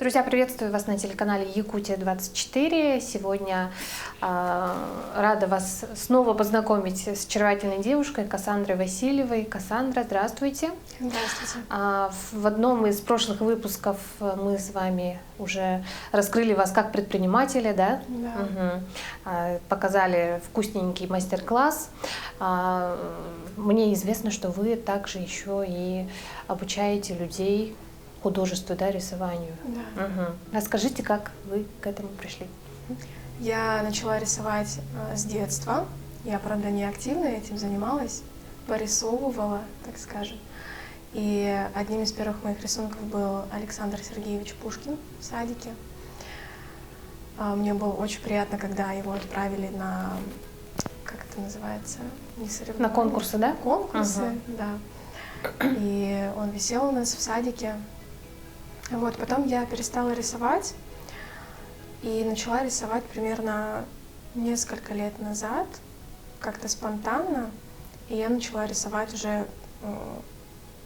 Друзья, приветствую вас на телеканале Якутия-24. Сегодня рада вас снова познакомить с очаровательной девушкой Кассандрой Васильевой. Кассандра, здравствуйте. Здравствуйте. В одном из прошлых выпусков мы с вами уже раскрыли вас как предпринимателя, да? Да. Угу. Показали вкусненький мастер-класс. Мне известно, что вы также еще и обучаете людей художеству, да, рисованию. Да. Угу. Расскажите, как вы к этому пришли? Я начала рисовать с детства. Я, правда, не активно этим занималась, порисовывала, так скажем. И одним из первых моих рисунков был Александр Сергеевич Пушкин в садике. Мне было очень приятно, когда его отправили на, как это называется, не соревнования. На конкурсы, да? Конкурсы, да. И он висел у нас в садике. Вот, потом я перестала рисовать и начала рисовать примерно несколько лет назад, как-то спонтанно. И я начала рисовать уже,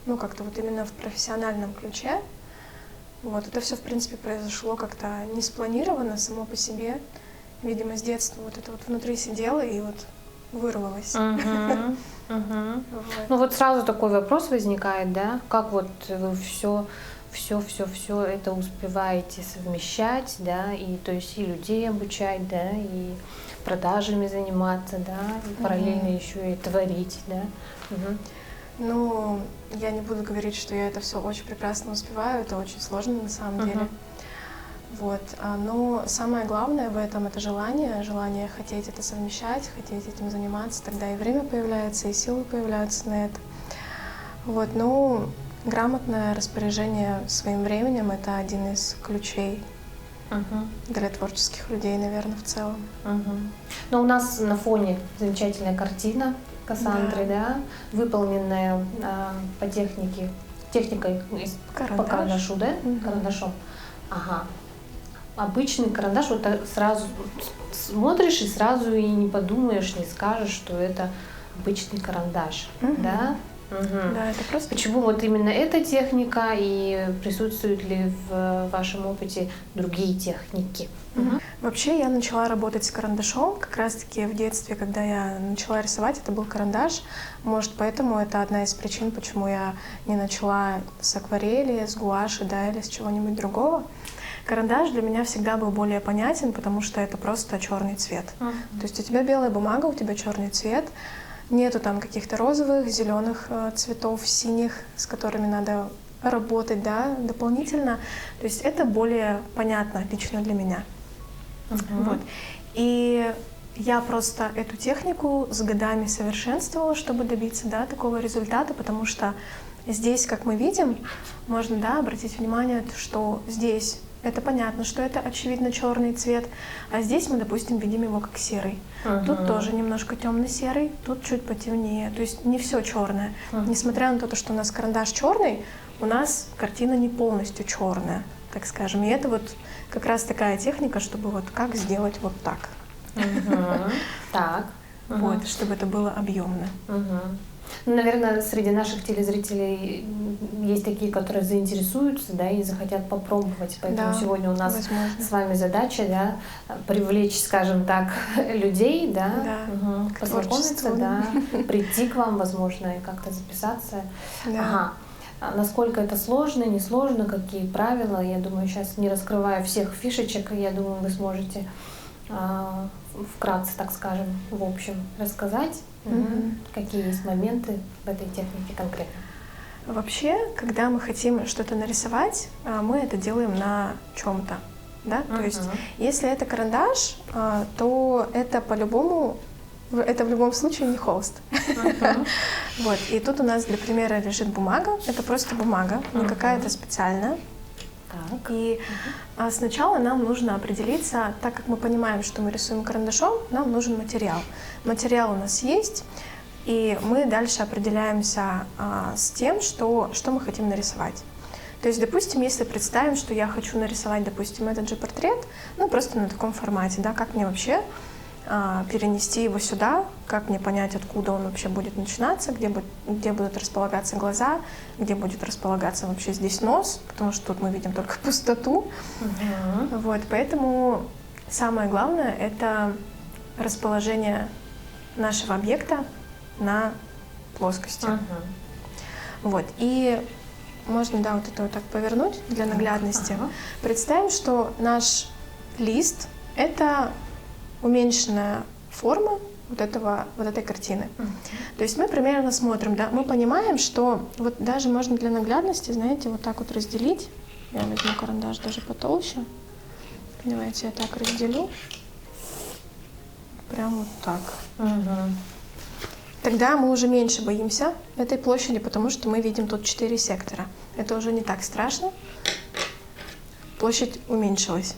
ну, как-то вот именно в профессиональном ключе. Вот, это все, в принципе, произошло как-то не спланированно, само по себе. Видимо, с детства вот это вот внутри сидело и вот вырвалось. Ну вот сразу такой вопрос возникает, да? Как вот вы все это успеваете совмещать, да, и то есть и людей обучать, да, и продажами заниматься, да, и параллельно еще и творить, да. Ну, я не буду говорить, что я это все очень прекрасно успеваю, это очень сложно на самом деле. Вот, но самое главное в этом — это желание хотеть это совмещать, хотеть этим заниматься, тогда и время появляется, и силы появляются на это. Вот, ну, грамотное распоряжение своим временем — это один из ключей для творческих людей, наверное, в целом. Но у нас на фоне замечательная картина Кассандры, да, выполненная по техникой по карандашу, да, карандашом. Ага. Обычный карандаш, вот сразу смотришь и сразу и не подумаешь, не скажешь, что это обычный карандаш, да? Да, это просто. Почему вот именно эта техника, и присутствуют ли в вашем опыте другие техники? Вообще я начала работать с карандашом как раз-таки в детстве, когда я начала рисовать, это был карандаш. Может, поэтому это одна из причин, почему я не начала с акварели, с гуаши, да, или с чего-нибудь другого. Карандаш для меня всегда был более понятен, потому что это просто черный цвет. То есть у тебя белая бумага, у тебя черный цвет. Нету там каких-то розовых, зеленых цветов, синих, с которыми надо работать, да, дополнительно. То есть это более понятно лично для меня. Вот. И я просто эту технику с годами совершенствовала, чтобы добиться, да, такого результата, потому что здесь, как мы видим, можно, да, обратить внимание, что здесь это понятно, что это очевидно черный цвет, а здесь мы, допустим, видим его как серый. Тут тоже немножко темно-серый, тут чуть потемнее. То есть не все черное. Несмотря на то, что у нас карандаш черный, у нас картина не полностью черная, так скажем. И это вот как раз такая техника, чтобы вот как сделать вот так. Так. Вот, чтобы это было объемно. Ну, наверное, среди наших телезрителей есть такие, которые заинтересуются, да, и захотят попробовать. Поэтому сегодня у нас с вами задача, да, привлечь, скажем так, людей, да, познакомиться, да, прийти к вам, возможно, и как-то записаться. Да. Насколько это сложно, несложно, какие правила, я думаю, сейчас не раскрывая всех фишечек, я думаю, вы сможете вкратце, так скажем, в общем, рассказать, какие есть моменты в этой технике конкретно. Вообще, когда мы хотим что-то нарисовать, мы это делаем на чем-то, да? То есть, если это карандаш, то это по-любому, это в любом случае не холст. Вот. И тут у нас для примера лежит бумага. Это просто бумага, не какая-то специальная. И сначала нам нужно определиться, так как мы понимаем, что мы рисуем карандашом, нам нужен материал. Материал у нас есть, и мы дальше определяемся с тем, что мы хотим нарисовать. То есть, допустим, если представим, что я хочу нарисовать, допустим, этот же портрет, ну просто на таком формате, да, как мне вообще перенести его сюда, как мне понять, откуда он вообще будет начинаться, где будут располагаться глаза, где будет располагаться вообще здесь нос, потому что тут мы видим только пустоту. Вот, поэтому самое главное — это расположение нашего объекта на плоскости. Вот, и можно, да, вот это вот так повернуть для наглядности. Представим, что наш лист — это уменьшенная форма вот этой картины. То есть мы примерно смотрим, да, мы понимаем, что вот даже можно для наглядности, знаете, вот так вот разделить. Я возьму карандаш даже потолще. Давайте я так разделю. Прям вот так. Тогда мы уже меньше боимся этой площади, потому что мы видим тут 4 сектора. Это уже не так страшно. Площадь уменьшилась.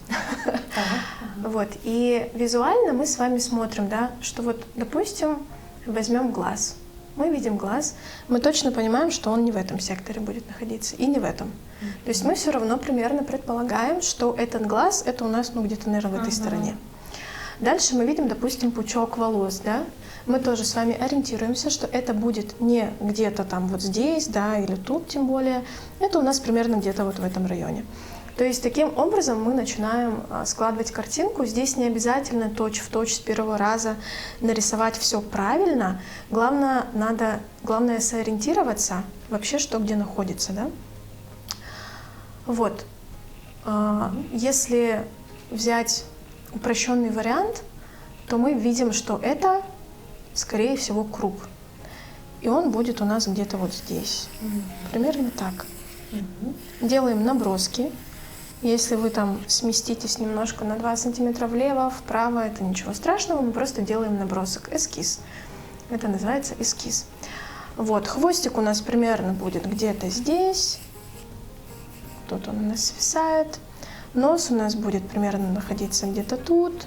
Вот. И визуально мы с вами смотрим, да, что вот, допустим, возьмем глаз. Мы видим глаз, мы точно понимаем, что он не в этом секторе будет находиться и не в этом. То есть мы все равно примерно предполагаем, что этот глаз — это у нас, ну, где-то, наверное, в этой стороне. Дальше мы видим, допустим, пучок волос, да. Мы тоже с вами ориентируемся, что это будет не где-то там вот здесь, да, или тут тем более. Это у нас примерно где-то вот в этом районе. То есть таким образом мы начинаем складывать картинку. Здесь не обязательно точь-в-точь с первого раза нарисовать все правильно. Главное сориентироваться вообще, что где находится, да. Вот. Если взять упрощенный вариант, то мы видим, что это, скорее всего, круг. И он будет у нас где-то вот здесь. Примерно так. Делаем наброски. Если вы там сместитесь немножко на 2 сантиметра влево, вправо, это ничего страшного, мы просто делаем набросок, эскиз. Это называется эскиз. Вот, хвостик у нас примерно будет где-то здесь. Тут он у нас свисает. Нос у нас будет примерно находиться где-то тут.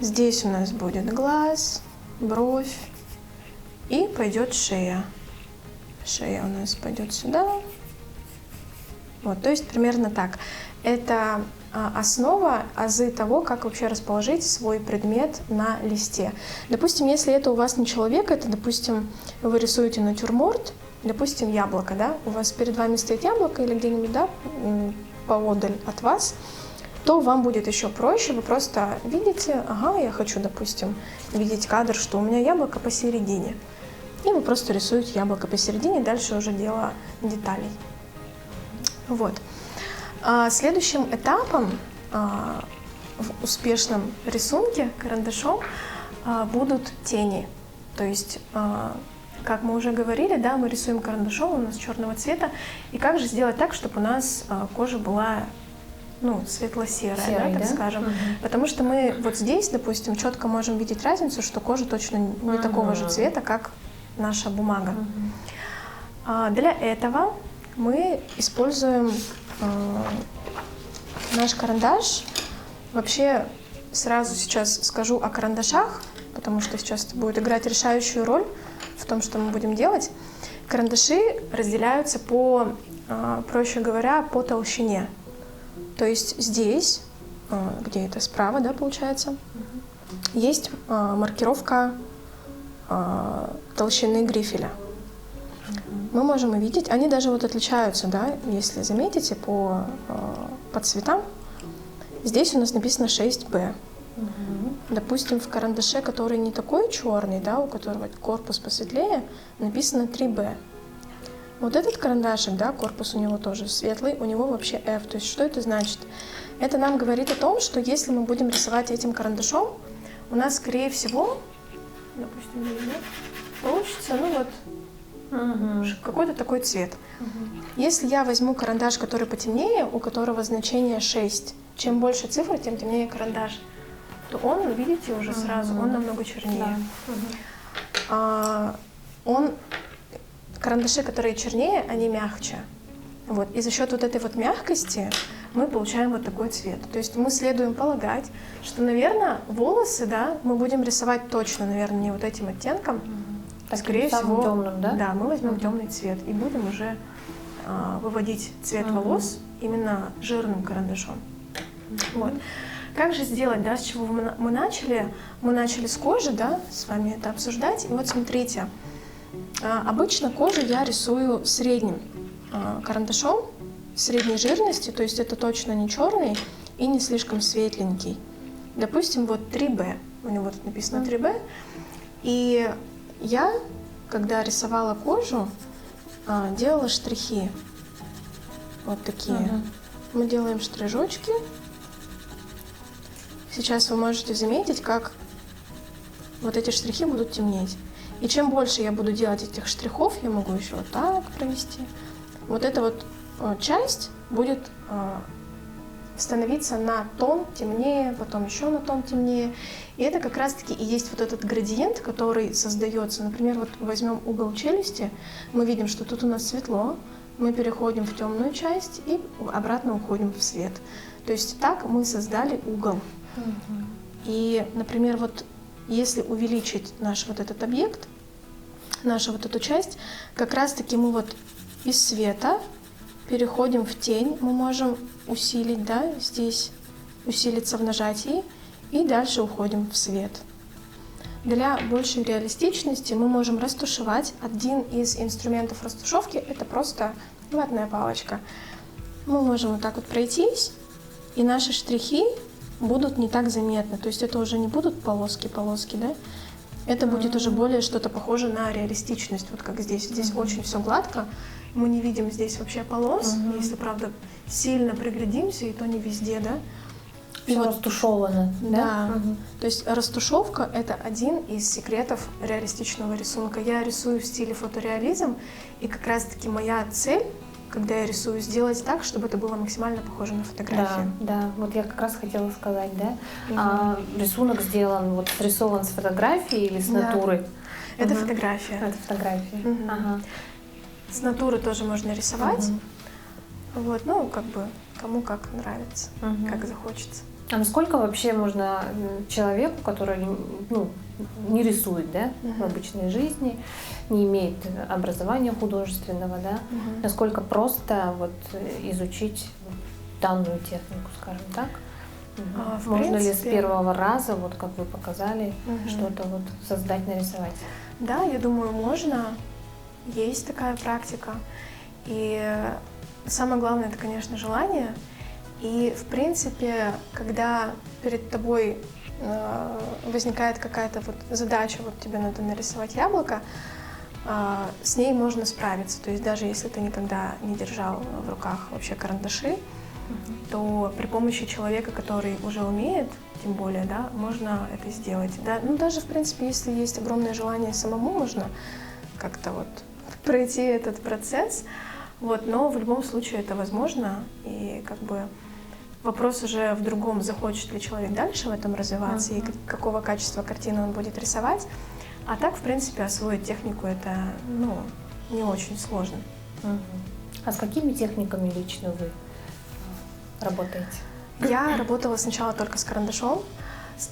Здесь у нас будет глаз, бровь. И пойдет шея. Шея у нас пойдет сюда. Вот, то есть примерно так. Это основа, азы того, как вообще расположить свой предмет на листе. Допустим, если это у вас не человек, это, допустим, вы рисуете натюрморт, допустим, яблоко, да, у вас перед вами стоит яблоко или где-нибудь, да, поодаль от вас, то вам будет еще проще, вы просто видите, ага, я хочу, допустим, видеть кадр, что у меня яблоко посередине. И вы просто рисуете яблоко посередине, дальше уже дело деталей. Вот. Следующим этапом в успешном рисунке карандашом будут тени. То есть, как мы уже говорили, да, мы рисуем карандашом, у нас черного цвета. И как же сделать так, чтобы у нас кожа была, ну, светло-серая, да, так скажем. Потому что мы вот здесь, допустим, четко можем видеть разницу, что кожа точно не такого же цвета, как наша бумага. Для этого мы используем наш карандаш. Вообще, сразу сейчас скажу о карандашах, потому что сейчас это будет играть решающую роль в том, что мы будем делать. Карандаши разделяются по, проще говоря, по толщине. То есть здесь, где это справа, да, получается, есть маркировка толщины грифеля. Мы можем увидеть, они даже вот отличаются, да, если заметите, по цветам. Здесь у нас написано 6B. Допустим, в карандаше, который не такой черный, да, у которого корпус посветлее, написано 3B. Вот этот карандашик, да, корпус у него тоже светлый, у него вообще F. То есть что это значит? Это нам говорит о том, что если мы будем рисовать этим карандашом, у нас, скорее всего, допустим, получится, ну вот, какой-то такой цвет. Если я возьму карандаш, который потемнее, у которого значение 6, чем больше цифр, тем темнее карандаш, то он, видите, уже сразу, он намного чернее. Карандаши, которые чернее, они мягче. Вот. И за счет вот этой вот мягкости мы получаем вот такой цвет. То есть мы следуем полагать, что, наверное, волосы, да, мы будем рисовать точно, наверное, не вот этим оттенком. Скорее всего, темным, да? Да, мы возьмем темный цвет и будем уже выводить цвет волос именно жирным карандашом. Вот. Как же сделать, да, с чего мы начали? Мы начали с кожи, да, с вами это обсуждать. И вот смотрите, обычно кожу я рисую средним карандашом, средней жирности, то есть это точно не черный и не слишком светленький. Допустим, вот 3B, у него тут написано 3B. И я, когда рисовала кожу, делала штрихи. Вот такие. Мы делаем штрижочки. Сейчас вы можете заметить, как вот эти штрихи будут темнеть. И чем больше я буду делать этих штрихов, я могу еще вот так провести. Вот эта вот часть будет становиться на тон темнее, потом еще на тон темнее. И это как раз-таки и есть вот этот градиент, который создается. Например, вот возьмем угол челюсти, мы видим, что тут у нас светло, мы переходим в темную часть и обратно уходим в свет. То есть так мы создали угол. И, например, вот если увеличить наш вот этот объект, нашу вот эту часть, как раз-таки мы вот из света переходим в тень, мы можем усилить, да, здесь усилиться в нажатии, и дальше уходим в свет. Для большей реалистичности мы можем растушевать. Один из инструментов растушевки — это просто ватная палочка. Мы можем вот так вот пройтись, и наши штрихи будут не так заметны. То есть это уже не будут полоски, да? Это будет уже более что-то похоже на реалистичность. Вот как здесь. Здесь очень все гладко. Мы не видим здесь вообще полос. Если, правда, сильно приглядимся, и то не везде, да? И вот растушевано, да? То есть растушевка — это один из секретов реалистичного рисунка. Я рисую в стиле фотореализм, и как раз-таки моя цель, когда я рисую, сделать так, чтобы это было максимально похоже на фотографию. Да, вот я как раз хотела сказать, да? Рисунок сделан, вот срисован с фотографии или с натуры? Это фотография. Это фотография. С натуры тоже можно рисовать. Вот, ну, как бы, кому как нравится, как захочется. А насколько вообще можно человеку, который не рисует, да, в обычной жизни, не имеет образования художественного, да, насколько просто вот изучить данную технику, скажем так? Можно ли с первого раза, вот как вы показали, что-то вот создать, нарисовать? Да, я думаю, можно. Есть такая практика. И самое главное — это, конечно, желание. И, в принципе, когда перед тобой возникает какая-то вот задача, вот тебе надо нарисовать яблоко, с ней можно справиться. То есть даже если ты никогда не держал в руках вообще карандаши, то при помощи человека, который уже умеет, тем более, да, можно это сделать. Да? Ну, даже, в принципе, если есть огромное желание самому, можно как-то вот пройти этот процесс. Вот, но в любом случае это возможно, и как бы вопрос уже в другом, захочет ли человек дальше в этом развиваться и какого качества картины он будет рисовать. А так, в принципе, освоить технику — это, ну, не очень сложно. А с какими техниками лично вы работаете? Я работала сначала только с карандашом.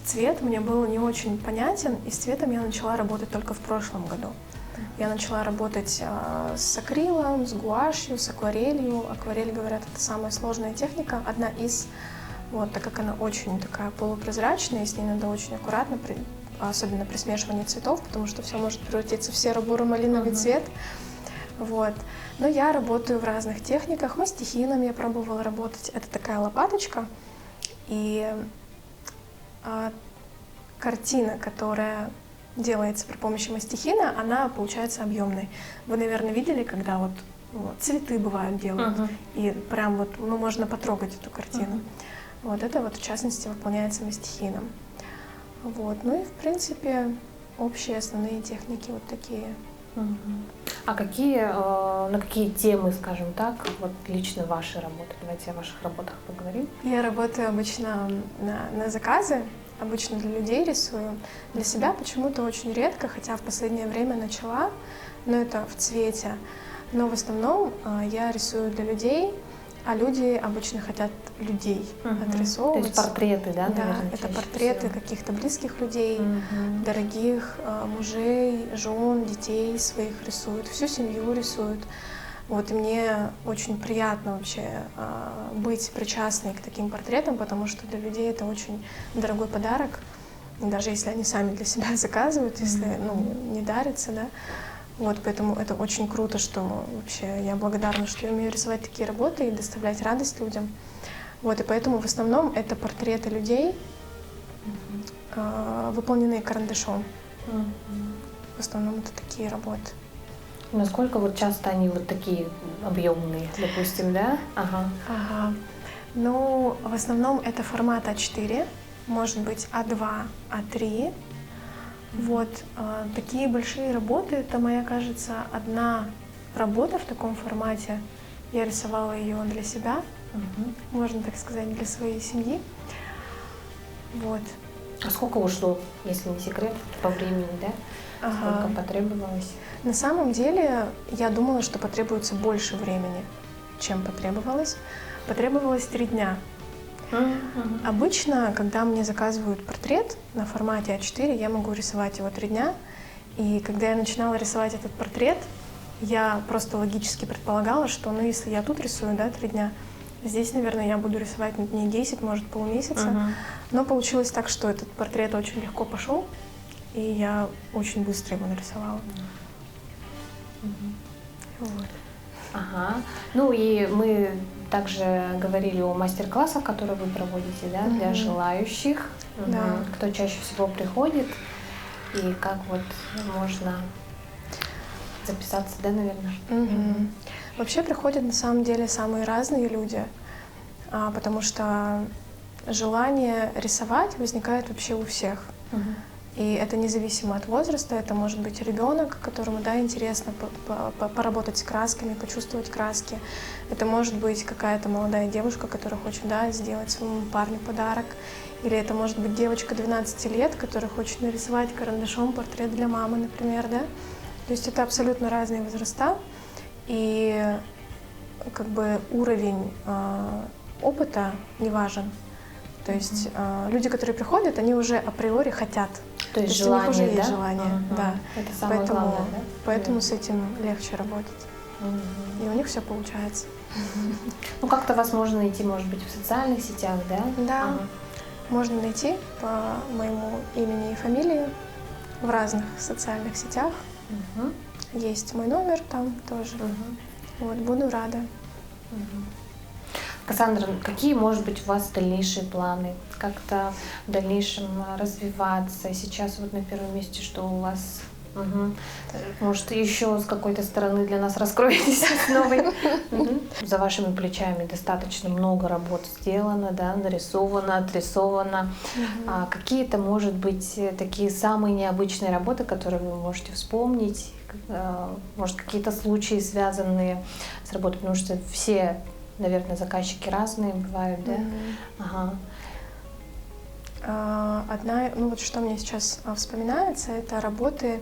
Цвет мне был не очень понятен, и с цветом я начала работать только в прошлом году. Я начала работать с акрилом, с гуашью, с акварелью. Акварель, говорят, это самая сложная техника, одна из, вот, так как она очень такая полупрозрачная, и с ней надо очень аккуратно, особенно при смешивании цветов, потому что все может превратиться в серо-буро-малиновый цвет. Вот. Но я работаю в разных техниках. Мастихином я пробовала работать. Это такая лопаточка. И картина, которая делается при помощи мастихина, она получается объемной. Вы, наверное, видели, когда вот цветы бывают делают, и прям вот, ну, можно потрогать эту картину. Вот это вот, в частности, выполняется мастихином. Вот. Ну и, в принципе, общие основные техники вот такие. А на какие темы, скажем так, вот лично ваши работы? Давайте о ваших работах поговорим. Я работаю обычно на заказы, обычно для людей рисую. Для себя почему-то очень редко, хотя в последнее время начала, но это в цвете. Но в основном я рисую для людей, а люди обычно хотят людей отрисовывать. То есть портреты, да? Да, наверное, это портреты каких-то близких людей, дорогих, мужей, жен, детей своих рисуют, всю семью рисуют. Вот, и мне очень приятно вообще быть причастной к таким портретам, потому что для людей это очень дорогой подарок, даже если они сами для себя заказывают, если не дарятся, да. Вот, поэтому это очень круто, что вообще я благодарна, что я умею рисовать такие работы и доставлять радость людям. Вот, и поэтому в основном это портреты людей, выполненные карандашом. В основном это такие работы. Насколько вот часто они вот такие объемные, допустим, да? Ага. Ну, в основном это формат А4, может быть А2, А3. Вот такие большие работы, это моя, кажется, одна работа в таком формате. Я рисовала ее для себя, можно так сказать, для своей семьи. Вот. А сколько ушло, если не секрет, по времени, да? Сколько потребовалось? На самом деле, я думала, что потребуется больше времени, чем потребовалось. Потребовалось 3 дня. Обычно, когда мне заказывают портрет на формате А4, я могу рисовать его 3 дня. И когда я начинала рисовать этот портрет, я просто логически предполагала, что, ну, если я тут рисую, да, 3 дня, здесь, наверное, я буду рисовать не 10, может, полмесяца. Но получилось так, что этот портрет очень легко пошел, и я очень быстро его нарисовала. Вот. Ага. Ну и мы также говорили о мастер-классах, которые вы проводите, да, для желающих. Да. Кто чаще всего приходит и как вот можно записаться, да, наверное? Вообще приходят на самом деле самые разные люди, потому что желание рисовать возникает вообще у всех. И это независимо от возраста, это может быть ребенок, которому, да, интересно поработать с красками, почувствовать краски. Это может быть какая-то молодая девушка, которая хочет, да, сделать своему парню подарок. Или это может быть девочка 12 лет, которая хочет нарисовать карандашом портрет для мамы, например, да. То есть это абсолютно разные возраста. И как бы уровень опыта не важен. То есть люди, которые приходят, они уже априори хотят. То есть у них уже желание, есть да? желание, да. Это самое главное, да? Поэтому с этим легче работать. И у них все получается. Ну, как-то вас можно найти, может быть, в социальных сетях, да? Да, можно найти по моему имени и фамилии в разных социальных сетях. Есть мой номер там тоже. Вот, буду рада. Кассандра, какие, может быть, у вас дальнейшие планы? Как-то в дальнейшем развиваться? Сейчас вот на первом месте, что у вас? Может, еще с какой-то стороны для нас раскроетесь новой? За вашими плечами достаточно много работ сделано, да, нарисовано, отрисовано. Какие-то, может быть, такие самые необычные работы, которые вы можете вспомнить? Может, какие-то случаи, связанные с работой? Потому что все, наверное, заказчики разные бывают, да? Одна, ну вот что мне сейчас вспоминается, это работы,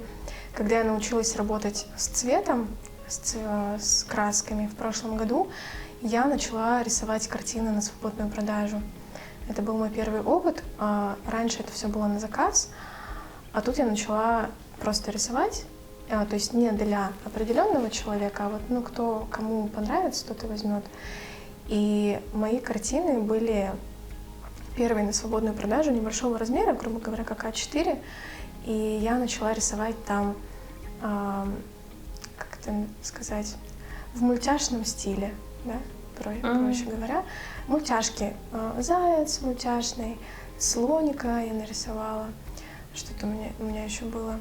когда я научилась работать с цветом, с красками в прошлом году, я начала рисовать картины на свободную продажу. Это был мой первый опыт. Раньше это все было на заказ, а тут я начала просто рисовать. То есть не для определенного человека, а вот, ну, кому понравится, тот и возьмет. И мои картины были первые на свободную продажу небольшого размера, грубо говоря, как А4. И я начала рисовать там, как это сказать, в мультяшном стиле, да, проще говоря. Мультяшки. Заяц мультяшный, слоника я нарисовала. Что-то у меня еще было.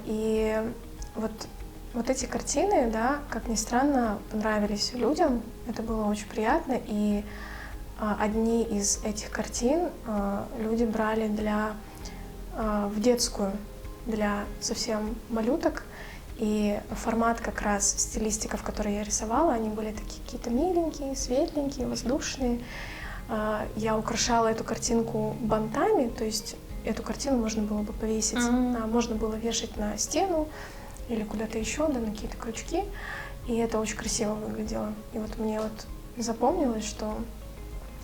И вот эти картины, да, как ни странно, понравились людям. Это было очень приятно. И одни из этих картин люди брали в детскую, для совсем малюток. И формат как раз стилистика, в которой я рисовала, они были такие какие-то миленькие, светленькие, воздушные. Я украшала эту картинку бантами, то есть эту картину можно было бы повесить, можно было вешать на стену или куда-то еще, да, на какие-то крючки. И это очень красиво выглядело. И вот мне вот запомнилось, что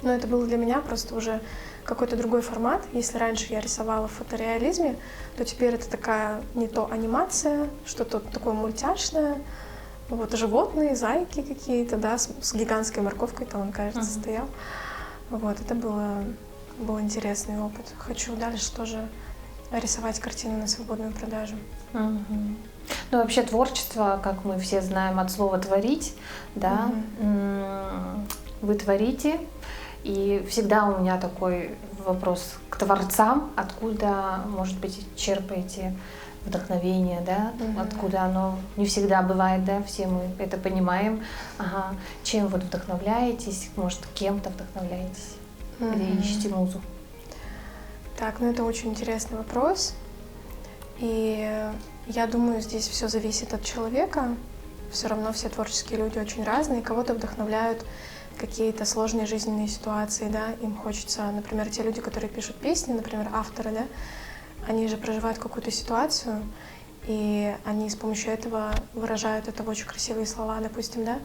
это было для меня просто уже какой-то другой формат. Если раньше я рисовала в фотореализме, то теперь это такая не то анимация, что-то такое мультяшное, Вот животные, зайки какие-то, да, с гигантской морковкой там он, кажется, стоял. Вот, это был интересный опыт. Хочу дальше тоже рисовать картины на свободную продажу. Ну, вообще творчество, как мы все знаем, от слова «творить», да, вы творите, и всегда у меня такой вопрос к творцам, откуда, может быть, черпаете вдохновение, да, откуда оно не всегда бывает, да, все мы это понимаем. Ага. Чем вот вдохновляетесь, может, кем-то вдохновляетесь или ищете музу? Так, ну это очень интересный вопрос, и я думаю, здесь все зависит от человека. Все равно все творческие люди очень разные. Кого-то вдохновляют какие-то сложные жизненные ситуации, да, им хочется, например, те люди, которые пишут песни, например, авторы, да, они же проживают какую-то ситуацию, и они с помощью этого выражают это в очень красивые слова, допустим, да.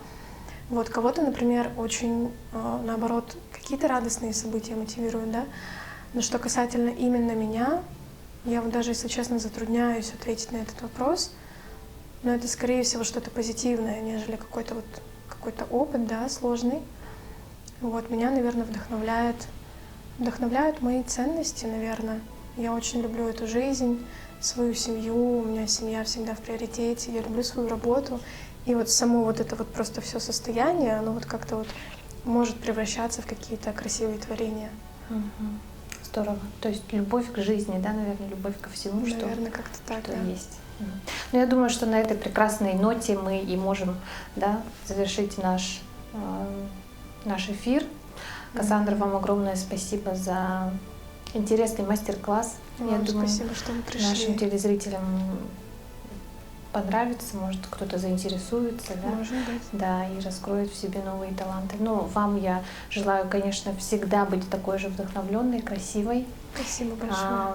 Вот кого-то, например, очень, наоборот, какие-то радостные события мотивируют, да. Но что касательно именно меня, я вот даже, если честно, затрудняюсь ответить на этот вопрос, но это, скорее всего, что-то позитивное, нежели какой-то опыт, да, сложный. Вот, меня, наверное, вдохновляют мои ценности, наверное. Я очень люблю эту жизнь, свою семью, у меня семья всегда в приоритете, я люблю свою работу. И вот само вот это вот просто все состояние, оно вот как-то вот может превращаться в какие-то красивые творения. Здорово. То есть любовь к жизни, да, наверное, любовь ко всему, наверное, как-то так, что да. есть. Но я думаю, что на этой прекрасной ноте мы и можем, да, завершить наш эфир. Кассандра, вам огромное спасибо за интересный мастер-класс. Я думаю, спасибо, что вы пришли. Нашим телезрителям понравится, может, кто-то заинтересуется, да? Может быть. Да, и раскроет в себе новые таланты. Ну, вам я желаю, конечно, всегда быть такой же вдохновленной, красивой. Спасибо большое.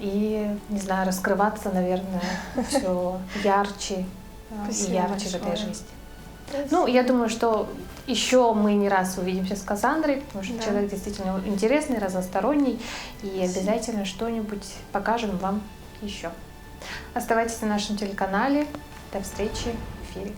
И, не знаю, раскрываться, наверное, все ярче и ярче в этой жизни. Ну, я думаю, что еще мы не раз увидимся с Кассандрой, потому что человек действительно интересный, разносторонний, и обязательно что-нибудь покажем вам еще. Оставайтесь на нашем телеканале. До встречи в эфире.